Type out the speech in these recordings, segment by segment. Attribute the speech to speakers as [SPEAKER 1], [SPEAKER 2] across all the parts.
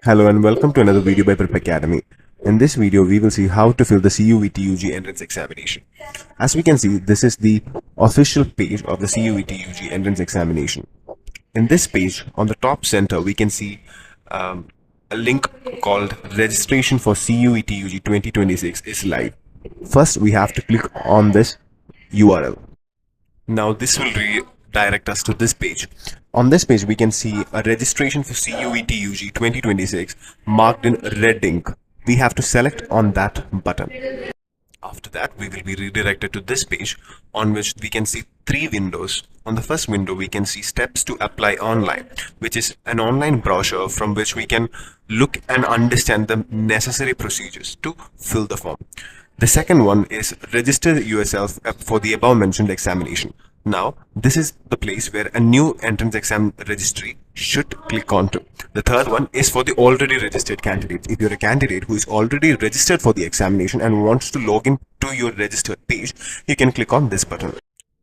[SPEAKER 1] Hello and welcome to another video by Prep Academy. In this video, we will see how to fill the CUET-UG entrance examination. As we can see, this is the official page of the CUET-UG entrance examination. In this page, on the top center, we can see a link called Registration for CUET-UG 2026 is live. First, we have to click on this URL. Now, this will redirect us to this page. On this page, we can see a registration for CUET-UG 2026 marked in red ink. We have to select on that button. After that, we will be redirected to this page on which we can see three windows. On the first window, we can see steps to apply online, which is an online brochure from which we can look and understand the necessary procedures to fill the form. The second one is register yourself for the above mentioned examination. Now, this is the place where a new entrance exam registry should click on to. The third one is for the already registered candidates. If you're a candidate who is already registered for the examination and wants to log in to your registered page, you can click on this button.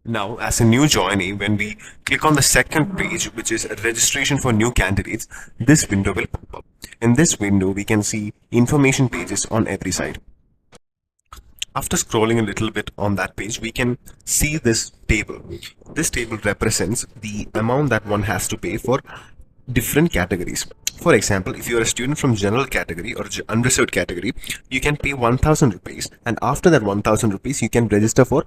[SPEAKER 1] Now, as a new joinee, when we click on the second page, which is a registration for new candidates, this window will pop up. In this window, we can see information pages on every side. After scrolling a little bit on that page, we can see this table. This table represents the amount that one has to pay for different categories. For example, if you are a student from general category or unreserved category, you can pay 1000 rupees, and after that 1000 rupees, you can register for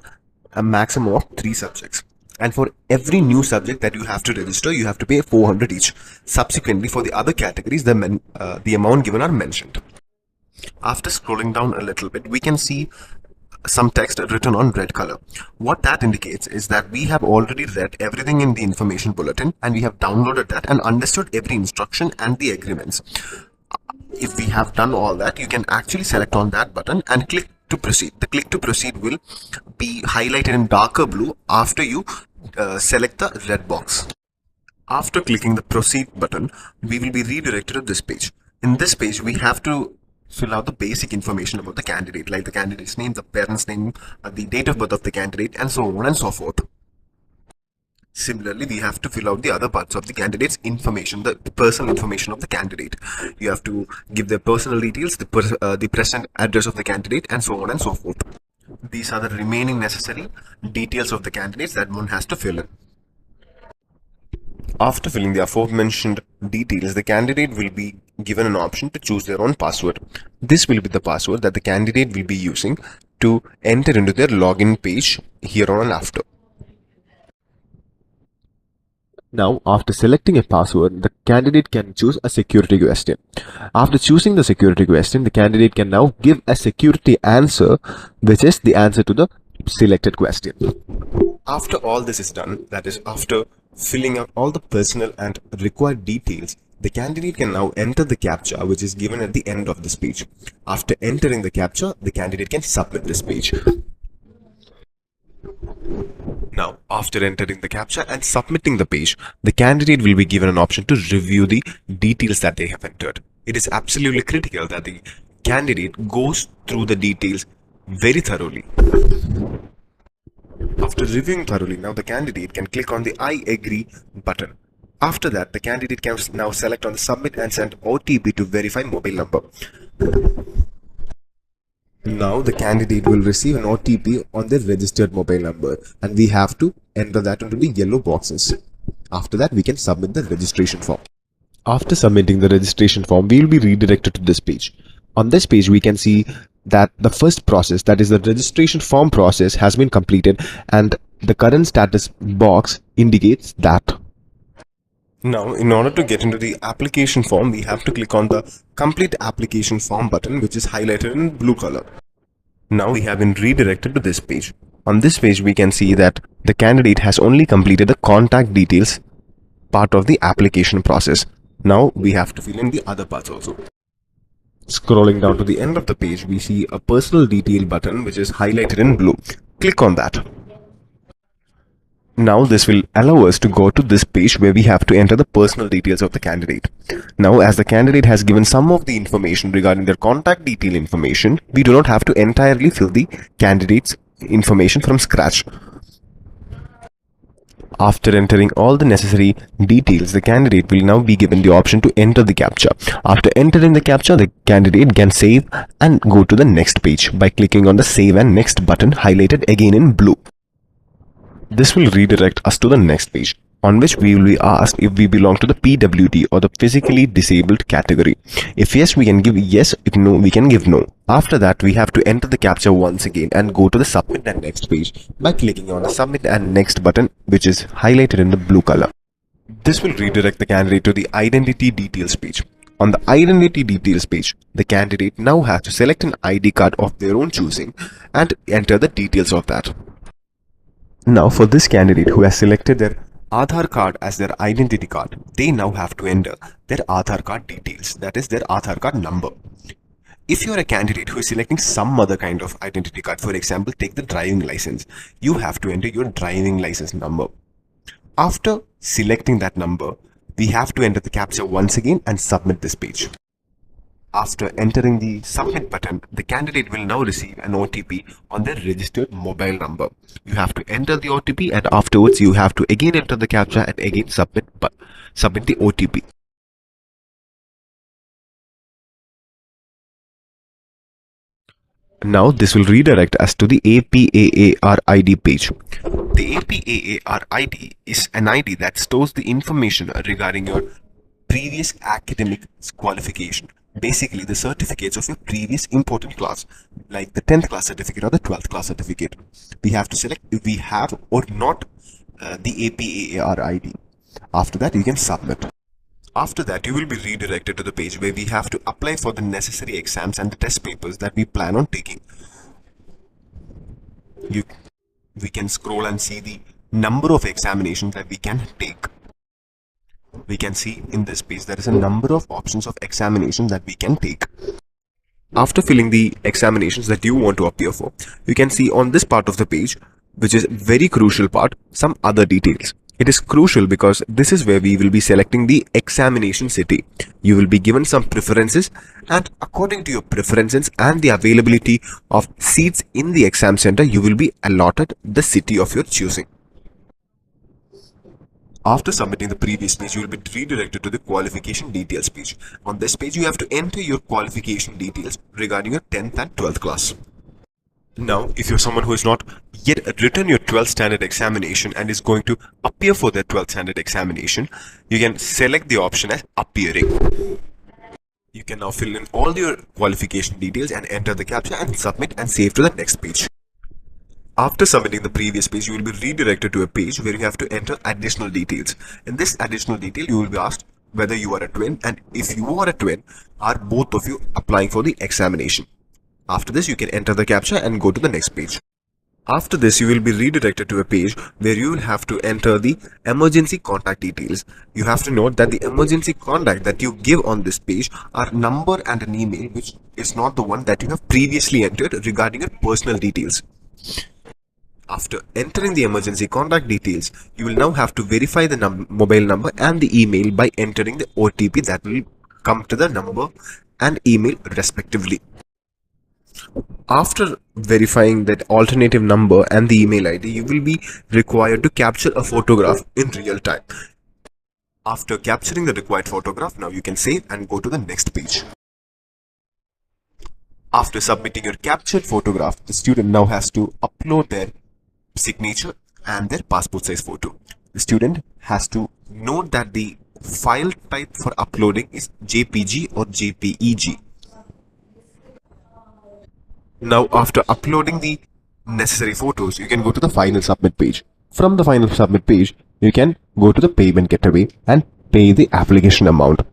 [SPEAKER 1] a maximum of 3 subjects. And for every new subject that you have to register, you have to pay 400 each. Subsequently, for the other categories, the amount given are mentioned. After scrolling down a little bit, we can see some text written on red color. What that indicates is that we have already read everything in the information bulletin and we have downloaded that and understood every instruction and the agreements. If we have done all that, you can actually select on that button and click to proceed. The click to proceed will be highlighted in darker blue after you select the red box. After clicking the proceed button, we will be redirected to this page. In this page, we have to fill out the basic information about the candidate, like the candidate's name, the parent's name, the date of birth of the candidate, and so on and so forth. Similarly, we have to fill out the other parts of the candidate's information, the personal information of the candidate. You have to give their personal details, the present address of the candidate, and so on and so forth. These are the remaining necessary details of the candidates that one has to fill in. After filling the aforementioned details, the candidate will be given an option to choose their own password. This will be the password that the candidate will be using to enter into their login page here on and after. Now, after selecting a password, the candidate can choose a security question. After choosing the security question, the candidate can now give a security answer, which is the answer to the selected question. After all this is done, that is, after filling out all the personal and required details, the candidate can now enter the CAPTCHA, which is given at the end of this page. After entering the CAPTCHA, the candidate can submit this page. Now, after entering the CAPTCHA and submitting the page, the candidate will be given an option to review the details that they have entered. It is absolutely critical that the candidate goes through the details very thoroughly. After reviewing thoroughly, now the candidate can click on the I agree button. After that, the candidate can now select on the submit and send OTP to verify mobile number. Now the candidate will receive an OTP on their registered mobile number and we have to enter that into the yellow boxes. After that, we can submit the registration form. After submitting the registration form, we will be redirected to this page. On this page, we can see that the first process, that is the registration form process, has been completed and the current status box indicates that. Now, in order to get into the application form, we have to click on the complete application form button, which is highlighted in blue color. Now we have been redirected to this page. On this page, we can see that the candidate has only completed the contact details part of the application process. Now we have to fill in the other parts also. Scrolling down to the end of the page, we see a personal detail button which is highlighted in blue. Click on that. Now this will allow us to go to this page where we have to enter the personal details of the candidate. Now, as the candidate has given some of the information regarding their contact detail information, we do not have to entirely fill the candidate's information from scratch. After entering all the necessary details, the candidate will now be given the option to enter the CAPTCHA. After entering the CAPTCHA, the candidate can save and go to the next page by clicking on the Save and Next button highlighted again in blue. This will redirect us to the next page, on which we will be asked if we belong to the PWD or the physically disabled category. If yes, we can give yes. If no, we can give no. After that, we have to enter the CAPTCHA once again and go to the Submit and Next page by clicking on the Submit and Next button, which is highlighted in the blue color. This will redirect the candidate to the Identity Details page. On the Identity Details page, the candidate now has to select an ID card of their own choosing and enter the details of that. Now, for this candidate who has selected their Aadhaar card as their identity card, they now have to enter their Aadhaar card details, that is their Aadhaar card number. If you are a candidate who is selecting some other kind of identity card, for example, take the driving license, you have to enter your driving license number. After selecting that number, we have to enter the CAPTCHA once again and submit this page. After entering the Submit button, the candidate will now receive an OTP on their registered mobile number. You have to enter the OTP and afterwards you have to again enter the CAPTCHA and again submit the OTP. Now this will redirect us to the APAAR ID page. The APAAR ID is an ID that stores the information regarding your previous academic qualification. Basically, the certificates of your previous important class, like the 10th class certificate or the 12th class certificate. We have to select if we have or not the APAAR ID. After that, you can submit. After that, you will be redirected to the page where we have to apply for the necessary exams and the test papers that we plan on taking. We can scroll and see the number of examinations that we can take. We can see in this page there is a number of options of examinations that we can take. After filling the examinations that you want to appear for, you can see on this part of the page, which is very crucial part, some other details. It is crucial because this is where we will be selecting the examination city. You will be given some preferences, and according to your preferences and the availability of seats in the exam center, you will be allotted the city of your choosing. After submitting the previous page, you will be redirected to the qualification details page. On this page, you have to enter your qualification details regarding your 10th and 12th class. Now, if you're someone who has not yet written your 12th standard examination and is going to appear for their 12th standard examination, you can select the option as appearing. You can now fill in all your qualification details and enter the CAPTCHA and submit and save to the next page. After submitting the previous page, you will be redirected to a page where you have to enter additional details. In this additional detail, you will be asked whether you are a twin, and if you are a twin, are both of you applying for the examination. After this, you can enter the CAPTCHA and go to the next page. After this, you will be redirected to a page where you will have to enter the emergency contact details. You have to note that the emergency contact that you give on this page are number and an email, which is not the one that you have previously entered regarding your personal details. After entering the emergency contact details, you will now have to verify the mobile number and the email by entering the OTP that will come to the number and email respectively. After verifying that alternative number and the email ID, you will be required to capture a photograph in real time. After capturing the required photograph, now you can save and go to the next page. After submitting your captured photograph, the student now has to upload their signature and their passport size photo. The student has to note that the file type for uploading is JPG or JPEG. Now, after uploading the necessary photos, you can go to the final submit page. From the final submit page, you can go to the payment gateway and pay the application amount.